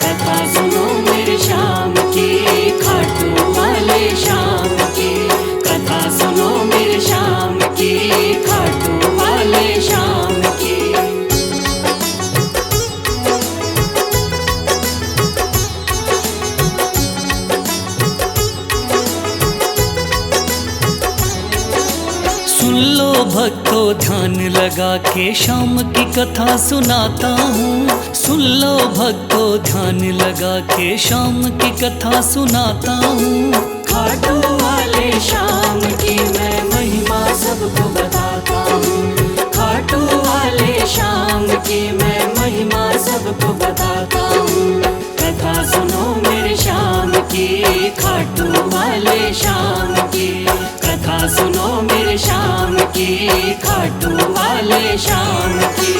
कथा सुनो मेरे श्याम की, खाटू वाले श्याम की। कथा सुनो मेरे श्याम की, खाटू वाले श्याम की। सुन लो भक्तों ध्यान लगा के श्याम की कथा सुनाता हूँ। सुन लो भक्तों ध्यान लगा के श्याम की कथा सुनाता हूँ। खाटू वाले श्याम की मैं महिमा सबको बताता हूँ। खाटू वाले श्याम की मैं महिमा सबको बताता हूँ। कथा सुनो मेरे श्याम की, खाटू वाले श्याम की। कथा सुनो मेरे श्याम की, खाटू वाले श्याम की।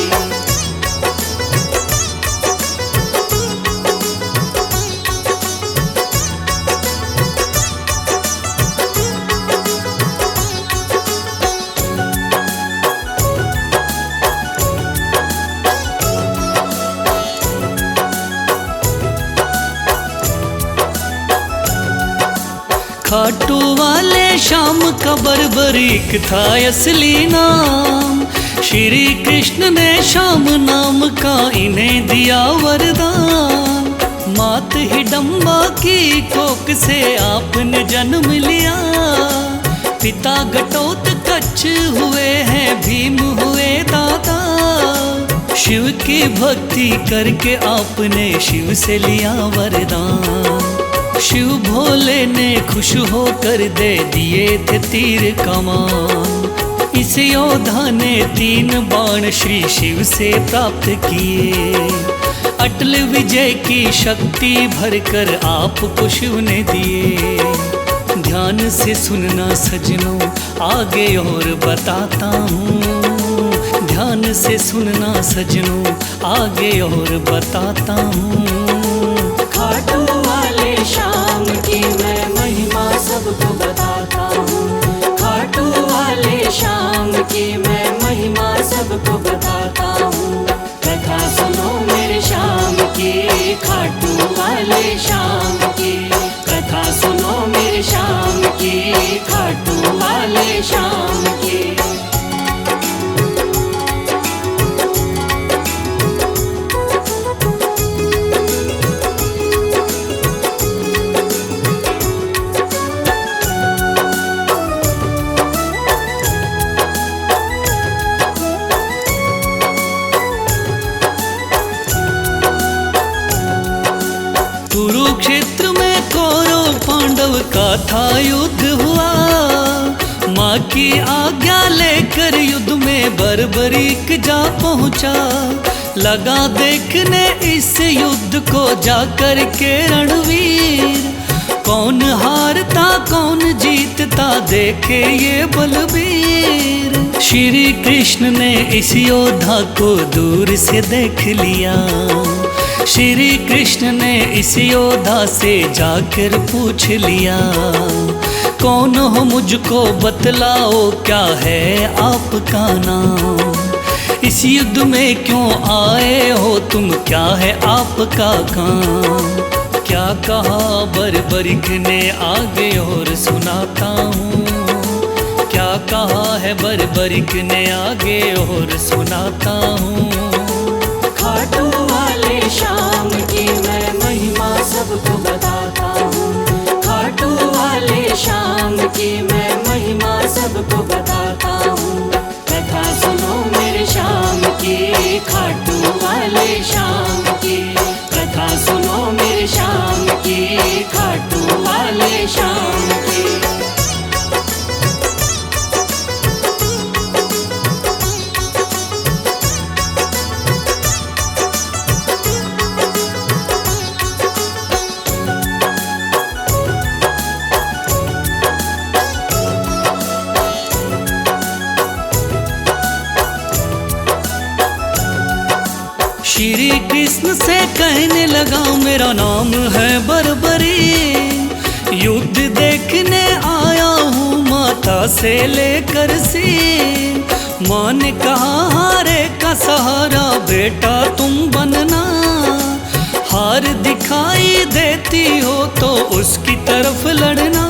खाटू वाले श्याम का बर्बरीक था असली नाम। श्री कृष्ण ने श्याम नाम का इन्हें दिया वरदान। मात हिडम्बा की कोख से आपने जन्म लिया। पिता घटोत्कच हुए हैं भीम हुए दादा। शिव की भक्ति करके आपने शिव से लिया वरदान। शिव भोले ने खुश होकर दे दिए थे तीर कमान। इस योद्धा ने 3 बाण श्री शिव से प्राप्त किए। अटल विजय की शक्ति भरकर आपको शिव ने दिए। ध्यान से सुनना सजनों आगे और बताता हूँ। ध्यान से सुनना सजनों आगे और बताता हूँ। खाटू वाले श्याम की मैं महिमा सबको बताता हूँ। खाटू वाले श्याम की मैं महिमा सबको बताता हूँ। कथा सुनो मेरे श्याम की, खाटू वाले श्याम की। कथा सुनो मेरे श्याम की, खाटू वाले श्याम की। कुरुक्षेत्र में कौरव पांडव का था युद्ध हुआ। माँ की आज्ञा लेकर युद्ध में बर्बरीक जा पहुँचा। लगा देखने इस युद्ध को जाकर के रणवीर। कौन हारता कौन जीतता देखे ये बलवीर। श्री कृष्ण ने इस योद्धा को दूर से देख लिया। श्री कृष्ण ने इस योद्धा से जाकर पूछ लिया। कौन हो मुझको बतलाओ क्या है आपका नाम। इस युद्ध में क्यों आए हो तुम क्या है आपका काम। क्या कहा बर्बरीक ने आगे और सुनाता हूँ। क्या कहा है बर्बरीक ने आगे और सुनाता हूँ। खाटू वाले श्याम की मैं महिमा सबको बताता हूँ। खाटू वाले श्याम की मैं महिमा सबको बताता हूँ। कथा सुनो मेरे श्याम की, खाटू वाले श्याम की। कथा सुनो मेरे श्याम की, खाटू वाले श्याम की। श्री कृष्ण से कहने लगा मेरा नाम है बर्बरी। युद्ध देखने आया हूँ माता से लेकर सिर। माँ ने कहा हारे का सहारा बेटा तुम बनना। हार दिखाई देती हो तो उसकी तरफ लड़ना,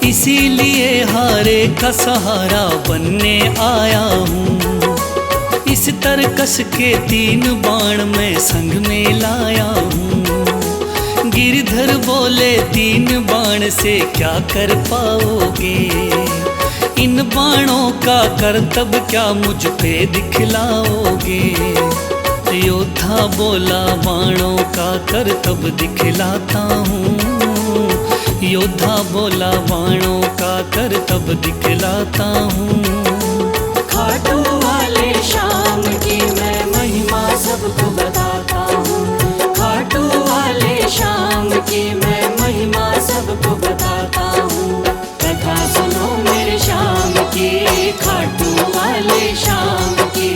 इसीलिए हारे का सहारा बनने आया हूँ। इस तरकस के 3 बाण मैं संग में लाया हूँ। गिरधर बोले 3 बाण से क्या कर पाओगे, इन बाणों का करतब क्या मुझ पे दिखलाओगे। योद्धा बोला बाणों का करतब दिखलाता हूँ, योद्धा बोला बाणों का करतब दिखलाता हूँ। खाटू वाले श्याम की मैं महिमा सबको बताता हूँ। खाटू वाले श्याम की मैं महिमा सबको बताता हूँ। कथा सुनो मेरे श्याम की, खाटू वाले श्याम की।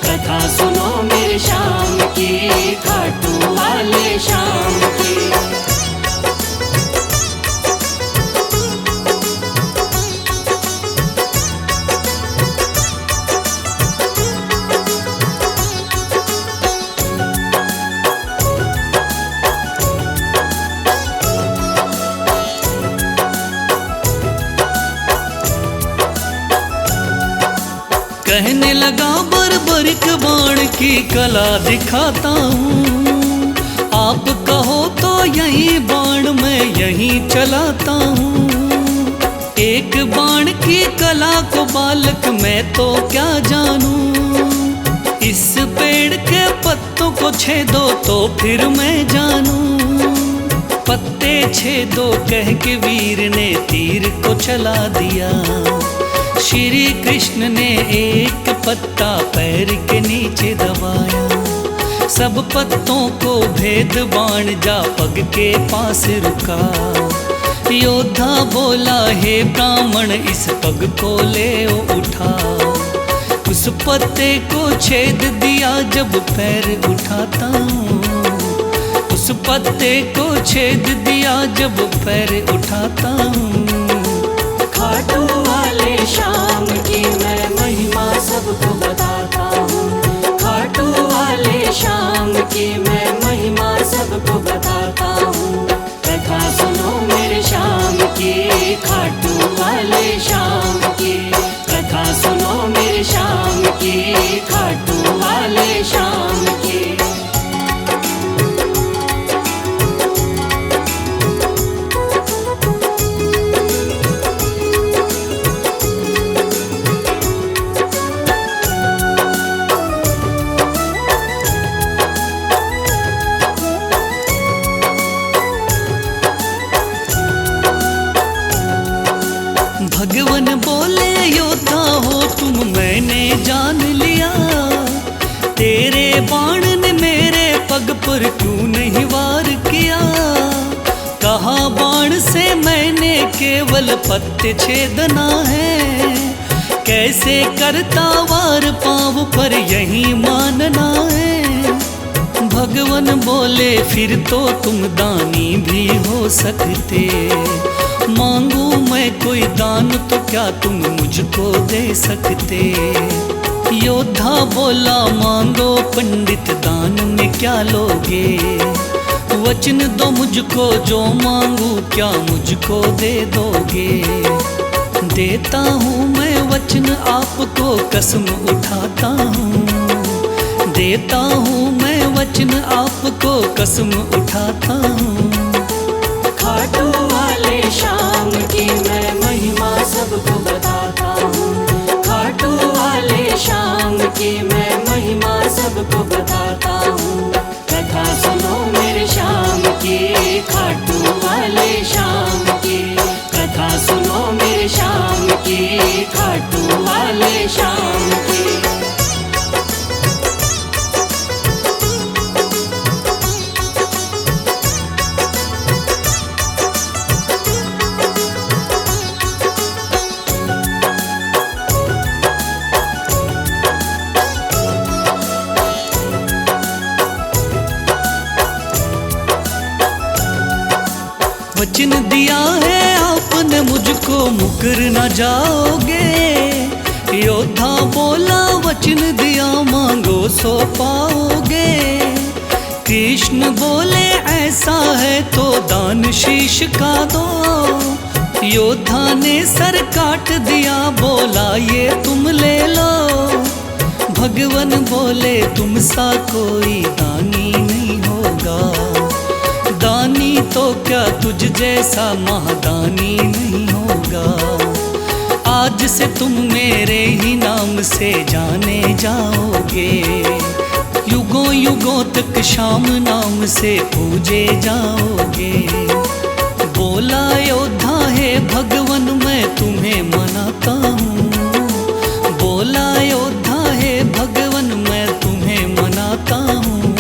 कथा सुनो मेरे श्याम की, खाटू वाले श्याम की। कहने लगा बर्बरिक बाण की कला दिखाता हूँ। आप कहो तो यही बाण मैं यहीं चलाता हूँ। एक बाण की कला को बालक मैं तो क्या जानूं। इस पेड़ के पत्तों को छेदो तो फिर मैं जानूं। पत्ते छेदो कह के वीर ने तीर को चला दिया। श्री कृष्ण ने एक पत्ता पैर के नीचे दबाया। सब पत्तों को भेद बाण जा पग के पास रुका। योद्धा बोला हे ब्राह्मण इस पग को ले उठा। उस पत्ते को छेद दिया जब पैर उठाता हूँ। उस पत्ते को छेद दिया जब पैर उठाता हूँ। खाटू वाले श्याम की मैं महिमा सबको बताता हूँ। खाटू वाले श्याम की मैं महिमा सबको बताता हूँ। कथा सुनो मेरे श्याम की, खाटू वाले श्याम की। कथा सुनो मेरे श्याम की, खाटू वाले श्याम की। भगवान बोले योद्धा हो तुम मैंने जान लिया। तेरे बाण ने मेरे पग पर क्यों नहीं वार किया। कहा बाण से मैंने केवल पत्ते छेदना है। कैसे करता वार पाँव पर यही मानना है। भगवान बोले फिर तो तुम दानी भी हो सकते। मांगू मैं कोई दान तो क्या तुम मुझको दे सकते। योद्धा बोला मांगो पंडित दान में क्या लोगे। वचन दो मुझको जो मांगू क्या मुझको दे दोगे। देता हूँ मैं वचन आपको कसम उठाता हूँ। देता हूँ मैं वचन आपको कसम उठाता हूँ। खाटू वाले श्याम की मैं महिमा सबको बताता हूँ। खाटू वाले श्याम की मैं महिमा सबको बताता हूँ। कथा सुनो मेरे श्याम की, खाटू वाले श्याम की। कथा सुनो मेरे श्याम की, खाटू वाले श्याम की। वचन दिया है आपने मुझको मुकर न जाओगे। योद्धा बोला वचन दिया मांगो सो पाओगे। कृष्ण बोले ऐसा है तो दान शीश का दो। योद्धा ने सर काट दिया, बोला ये तुम ले लो। भगवन बोले तुम सा कोई दानी नहीं होगा। दानी तो क्या तुझ जैसा महादानी नहीं होगा। आज से तुम मेरे ही नाम से जाने जाओगे। युगों युगों तक श्याम नाम से पूजे जाओगे। बोला योद्धा है भगवन मैं तुम्हें मनाता हूँ। बोला योद्धा है भगवन मैं तुम्हें मनाता हूँ।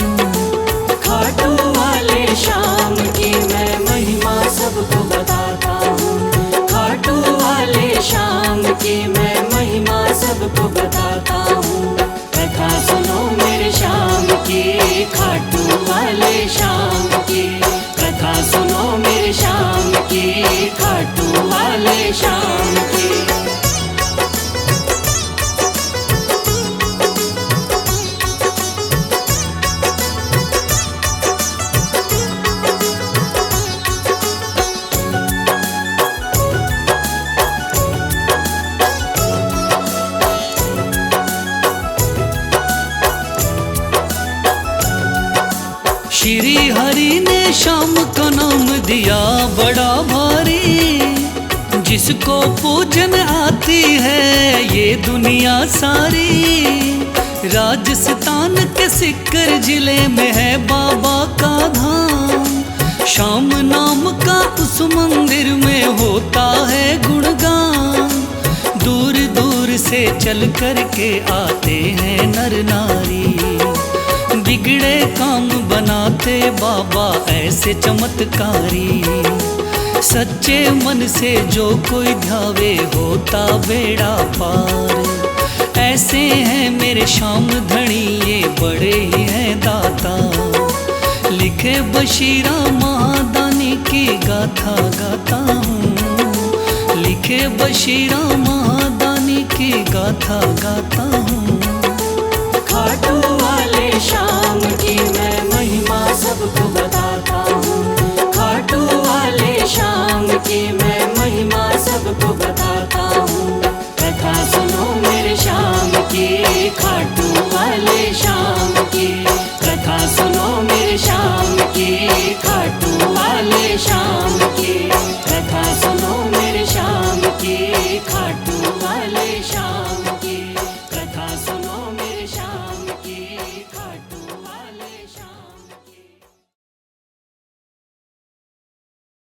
खाटू वाले श्याम की मैं महिमा सबको बताता हूँ। खाटू वाले श्याम की मैं महिमा सबको बताता हूँ। कथा सुनो मेरे श्याम की, खाटू वाले श्याम की। कथा सुनो मेरे श्याम की, खाटू वाले श्याम की। श्री हरि ने श्याम का नाम दिया बड़ा भारी। जिसको पूजन आती है ये दुनिया सारी। राजस्थान के सिक्कर जिले में है बाबा का धाम। श्याम नाम का उस मंदिर में होता है गुणगान। दूर दूर से चल कर के आते हैं नर नारी। बिगड़े काम बनाते बाबा ऐसे चमत्कारी। सच्चे मन से जो कोई ध्यावे होता बेड़ा पार। ऐसे हैं मेरे श्याम धनी ये बड़े ही हैं दाता। लिखे बशीरा महादानी की गाथा गाता हूँ। लिखे बशीरा महादानी की गाथा गाता हूँ। खाटू वाले श्याम